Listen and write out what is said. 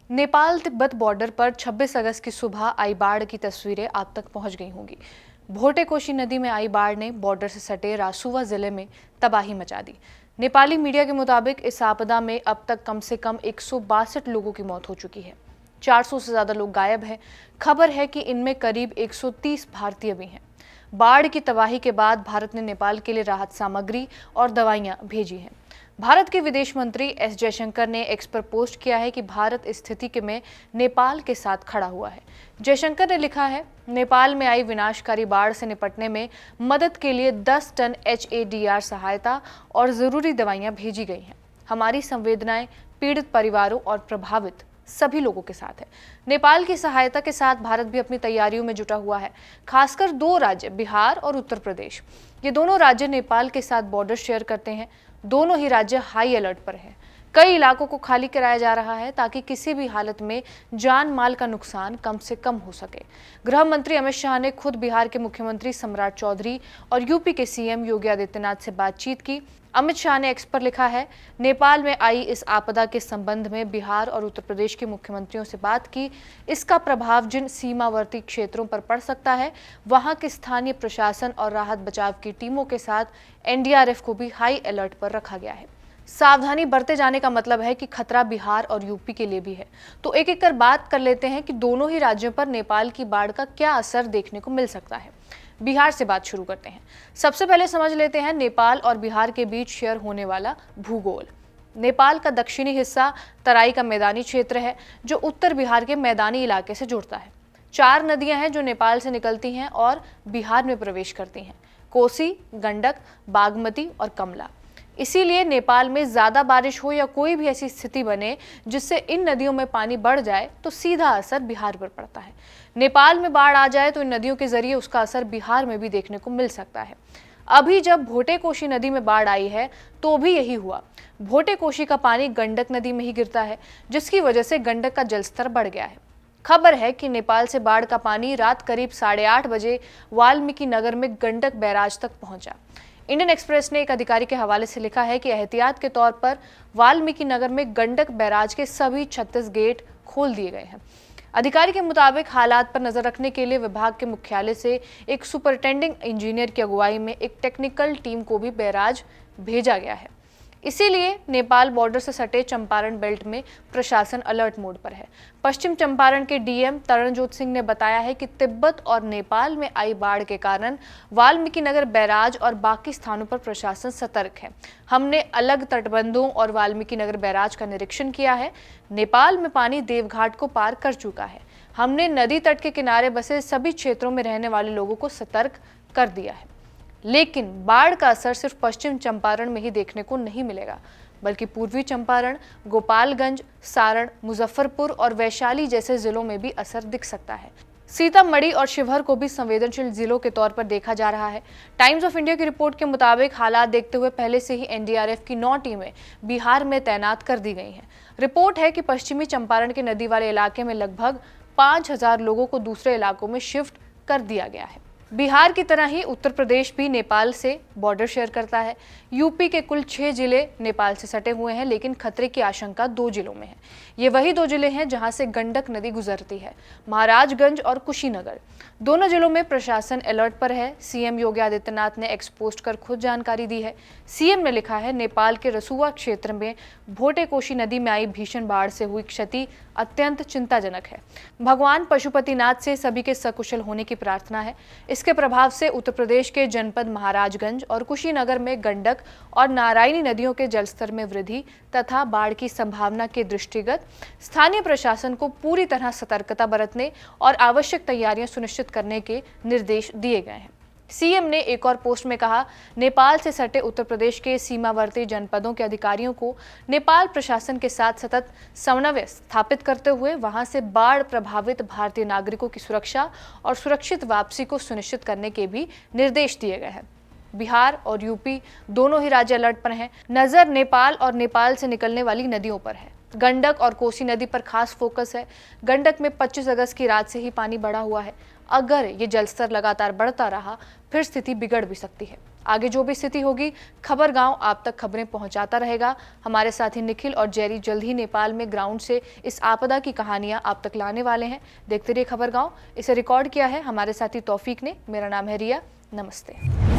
Nepal Tibet border पर 26 अगस्त की सुबह आई बाढ़ की तस्वीरें आप तक पहुंच गई होंगी। भोटे कोशी नदी में आई बाढ़ ने बॉर्डर से सटे रासुवा जिले में तबाही मचा दी। नेपाली मीडिया के मुताबिक इस आपदा में अब तक कम से कम 162 लोगों की मौत हो चुकी है। 400 से ज्यादा लोग गायब हैं। खबर है कि इनमें करीब 130 भारतीय भी हैं। बाढ़ की तबाही के बाद भारत ने नेपाल के लिए राहत सामग्री और दवाइयां भेजी हैं। भारत के विदेश मंत्री एस जयशंकर ने एक्स पर पोस्ट किया है कि भारत इस स्थिति के में नेपाल के साथ खड़ा हुआ है। जयशंकर ने लिखा है, नेपाल में आई विनाशकारी बाढ़ से निपटने में मदद के लिए 10 टन HADR सहायता और जरूरी दवाइयां भेजी गई हैं। हमारी संवेदनाएं पीड़ित परिवारों और प्रभावित सभी लोगों के साथ है। नेपाल की सहायता के साथ भारत भी अपनी तैयारियों में जुटा हुआ है। खासकर 2 राज्य बिहार और उत्तर प्रदेश, ये दोनों राज्य नेपाल के साथ बॉर्डर शेयर करते हैं। दोनों ही राज्य हाई अलर्ट पर हैं। कई इलाकों को खाली कराया जा रहा है ताकि किसी भी हालत में जान माल का नुकसान कम से कम हो सके। गृह मंत्री अमित शाह ने खुद बिहार के मुख्यमंत्री सम्राट चौधरी और यूपी के CM योगी आदित्यनाथ से बातचीत की। अमित शाह ने एक्स पर लिखा है, नेपाल में आई इस आपदा के संबंध में बिहार और उत्तर प्रदेश के मुख्यमंत्रियों से बात की। इसका प्रभाव जिन सीमावर्ती क्षेत्रों पर पड़ सकता है, वहां के स्थानीय प्रशासन और राहत बचाव की टीमों के साथ NDRF को भी हाई अलर्ट पर रखा गया है। सावधानी बरते जाने का मतलब है कि खतरा बिहार और यूपी के लिए भी है। तो एक एक कर बात कर लेते हैं कि दोनों ही राज्यों पर नेपाल की बाढ़ का क्या असर देखने को मिल सकता है। बिहार से बात शुरू करते हैं। सबसे पहले समझ लेते हैं नेपाल और बिहार के बीच शेयर होने वाला भूगोल। नेपाल का दक्षिणी हिस्सा तराई का मैदानी क्षेत्र है जो उत्तर बिहार के मैदानी इलाके से जुड़ता है। 4 नदियां हैं जो नेपाल से निकलती हैं और बिहार में प्रवेश करती हैं: कोसी, गंडक, बागमती और कमला। इसीलिए नेपाल में ज्यादा बारिश हो या कोई भी ऐसी स्थिति बने जिससे इन नदियों में पानी बढ़ जाए तो सीधा असर बिहार पर पड़ता है। नेपाल में बाढ़ आ जाए तो इन नदियों के जरिए उसका असर बिहार में भी देखने को मिल सकता है। अभी जब भोटे कोशी नदी में बाढ़ आई है तो भी यही हुआ। भोटे कोशी का पानी गंडक नदी में ही गिरता है, जिसकी वजह से गंडक का जलस्तर बढ़ गया है। खबर है कि नेपाल से बाढ़ का पानी रात करीब 8:30 बजे वाल्मीकि नगर में गंडक बैराज तक पहुंचा। इंडियन एक्सप्रेस ने एक अधिकारी के हवाले से लिखा है कि एहतियात के तौर पर वाल्मीकि नगर में गंडक बैराज के सभी 36 गेट खोल दिए गए हैं। अधिकारी के मुताबिक हालात पर नजर रखने के लिए विभाग के मुख्यालय से एक सुपरिटेंडिंग इंजीनियर की अगुवाई में एक टेक्निकल टीम को भी बैराज भेजा गया है। इसीलिए नेपाल बॉर्डर से सटे चंपारण बेल्ट में प्रशासन अलर्ट मोड पर है। पश्चिम चंपारण के DM तरणजोत सिंह ने बताया है कि तिब्बत और नेपाल में आई बाढ़ के कारण वाल्मीकि नगर बैराज और बाकी स्थानों पर प्रशासन सतर्क है। हमने अलग तटबंधों और वाल्मीकि नगर बैराज का निरीक्षण किया है। नेपाल में पानी देवघाट को पार कर चुका है। हमने नदी तट के किनारे बसे सभी क्षेत्रों में रहने वाले लोगों को सतर्क कर दिया है। लेकिन बाढ़ का असर सिर्फ पश्चिम चंपारण में ही देखने को नहीं मिलेगा, बल्कि पूर्वी चंपारण, गोपालगंज, सारण, मुजफ्फरपुर और वैशाली जैसे जिलों में भी असर दिख सकता है। सीतामढ़ी और शिवहर को भी संवेदनशील जिलों के तौर पर देखा जा रहा है। टाइम्स ऑफ इंडिया की रिपोर्ट के मुताबिक हालात देखते हुए पहले से ही NDRF की 9 टीमें बिहार में तैनात कर दी गई हैं। रिपोर्ट है कि पश्चिमी चंपारण के नदी वाले इलाके में लगभग 5000 लोगों को दूसरे इलाकों में शिफ्ट कर दिया गया है। बिहार की तरह ही उत्तर प्रदेश भी नेपाल से बॉर्डर शेयर करता है। यूपी के कुल 6 जिले नेपाल से सटे हुए हैं, लेकिन खतरे की आशंका 2 जिलों में है। ये वही 2 जिले हैं जहां से गंडक नदी गुजरती है, महाराजगंज और कुशीनगर। दोनों जिलों में प्रशासन अलर्ट पर है। CM योगी आदित्यनाथ ने एक्स पोस्ट कर खुद जानकारी दी है। CM ने लिखा है, नेपाल के रसुआ क्षेत्र में भोटे कोशी नदी में आई भीषण बाढ़ से हुई क्षति अत्यंत चिंताजनक है। भगवान पशुपतिनाथ से सभी के सकुशल होने की प्रार्थना है। इसके प्रभाव से उत्तर प्रदेश के जनपद महाराजगंज और कुशीनगर में गंडक और नारायणी नदियों के जलस्तर में वृद्धि तथा बाढ़ की संभावना के दृष्टिगत स्थानीय प्रशासन को पूरी तरह सतर्कता बरतने और आवश्यक तैयारियां सुनिश्चित करने के निर्देश दिए गए हैं। CM ने एक और पोस्ट में कहा, नेपाल से सटे उत्तर प्रदेश के सीमावर्ती जनपदों के अधिकारियों को नेपाल प्रशासन के साथ सतत समन्वय स्थापित करते हुए वहां से बाढ़ प्रभावित भारतीय नागरिकों की सुरक्षा और सुरक्षित वापसी को सुनिश्चित करने के भी निर्देश दिए गए हैं। बिहार और यूपी दोनों ही राज्य अलर्ट पर हैं। नजर नेपाल और नेपाल से निकलने वाली नदियों पर है। गंडक और कोसी नदी पर खास फोकस है। गंडक में 25 अगस्त की रात से ही पानी बढ़ा हुआ है। अगर ये जलस्तर लगातार बढ़ता रहा फिर स्थिति बिगड़ भी सकती है। आगे जो भी स्थिति होगी खबर गांव आप तक खबरें पहुंचाता रहेगा। हमारे साथी निखिल और जेरी जल्द ही नेपाल में ग्राउंड से इस आपदा की कहानियां आप तक लाने वाले हैं। देखते रहिए खबर गांव। इसे रिकॉर्ड किया है हमारे साथी तौफीक ने। मेरा नाम है रिया। नमस्ते।